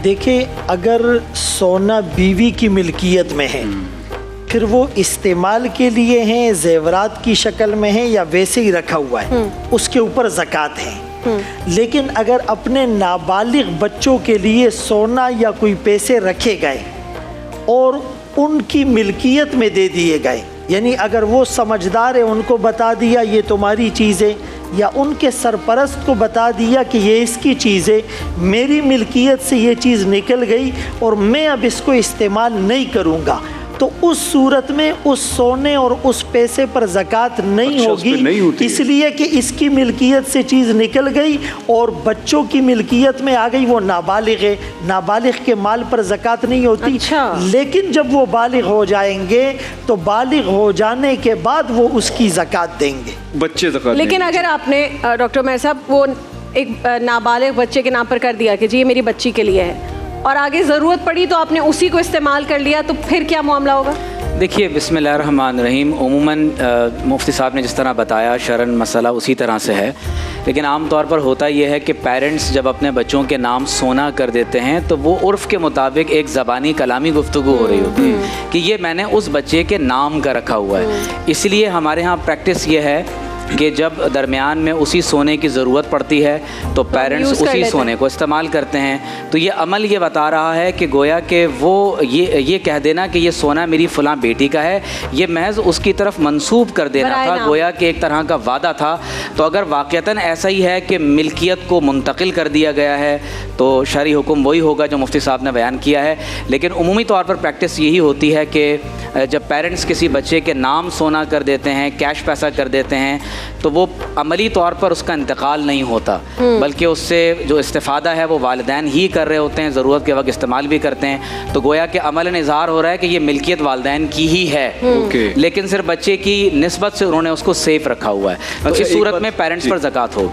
देखिए, अगर सोना बीवी की मिल्कियत में है, फिर वो इस्तेमाल के लिए है, जेवरात की शक्ल में है या वैसे ही रखा हुआ है, उसके ऊपर ज़कात है। लेकिन अगर अपने नाबालिग बच्चों के लिए सोना या कोई पैसे रखे गए और उनकी मिल्कियत में दे दिए गए, यानी अगर वो समझदार है, उनको बता दिया ये तुम्हारी चीज़ है, या उनके सरपरस्त को बता दिया कि ये इसकी चीज़ है, मेरी मिल्कियत से ये चीज़ निकल गई और मैं अब इसको इस्तेमाल नहीं करूँगा, तो उस सूरत में उस सोने और उस पैसे पर ज़कात नहीं होगी, इसलिए कि इसकी मिल्कियत से चीज़ निकल गई और बच्चों की मिल्कियत में आ गई, वो नाबालिग है, नाबालिग के माल पर ज़कात नहीं होती। लेकिन जब वो बालिग हो जाएंगे तो बालिग हो जाने के बाद वो उसकी ज़कात देंगे, बच्चे ज़कात। लेकिन अगर आपने डॉक्टर मेहर साहब वो एक नाबालिग बच्चे के नाम पर कर दिया कि जी ये मेरी बच्ची के लिए है, और आगे ज़रूरत पड़ी तो आपने उसी को इस्तेमाल कर लिया, तो फिर क्या मामला होगा? देखिए, बिस्मिल्लाहिर्रहमानिर्रहीम, उमूमन मुफ्ती साहब ने जिस तरह बताया शरन मसला उसी तरह से है, लेकिन आम तौर पर होता यह है कि पेरेंट्स जब अपने बच्चों के नाम सोना कर देते हैं तो वो उर्फ़ के मुताबिक एक ज़बानी कलामी गुफ्तगू हो रही होती है कि ये मैंने उस बच्चे के नाम का रखा हुआ है। इसलिए हमारे यहाँ प्रैक्टिस ये है कि जब दरमियान में उसी सोने की ज़रूरत पड़ती है तो पेरेंट्स उसी सोने को इस्तेमाल करते हैं। तो ये अमल ये बता रहा है कि गोया कि वो ये कह देना कि ये सोना मेरी फ़लाँ बेटी का है, ये महज उसकी तरफ मंसूब कर देना था, गोया कि एक तरह का वादा था। तो अगर वाक़तन ऐसा ही है कि मिल्कियत को मुंतकिल कर दिया गया है तो शरई हुक्म वही होगा जो मुफ्ती साहब ने बयान किया है। लेकिन उमूमी तौर पर प्रैक्टिस यही होती है कि जब पेरेंट्स किसी बच्चे के नाम सोना कर देते हैं, कैश पैसा कर देते हैं, तो वो अमली तौर पर उसका इंतकाल नहीं होता, बल्कि उससे जो इस्तिफ़ादा है वो वालिदैन ही कर रहे होते हैं, ज़रूरत के वक्त इस्तेमाल भी करते हैं। तो गोया कि अमलन इज़हार हो रहा है कि ये मिल्कियत वालिदैन की ही है, लेकिन सिर्फ बच्चे की निस्बत से उन्होंने उसको सेफ रखा हुआ है। तो इस सूरत में पेरेंट्स पर ज़कात होगी।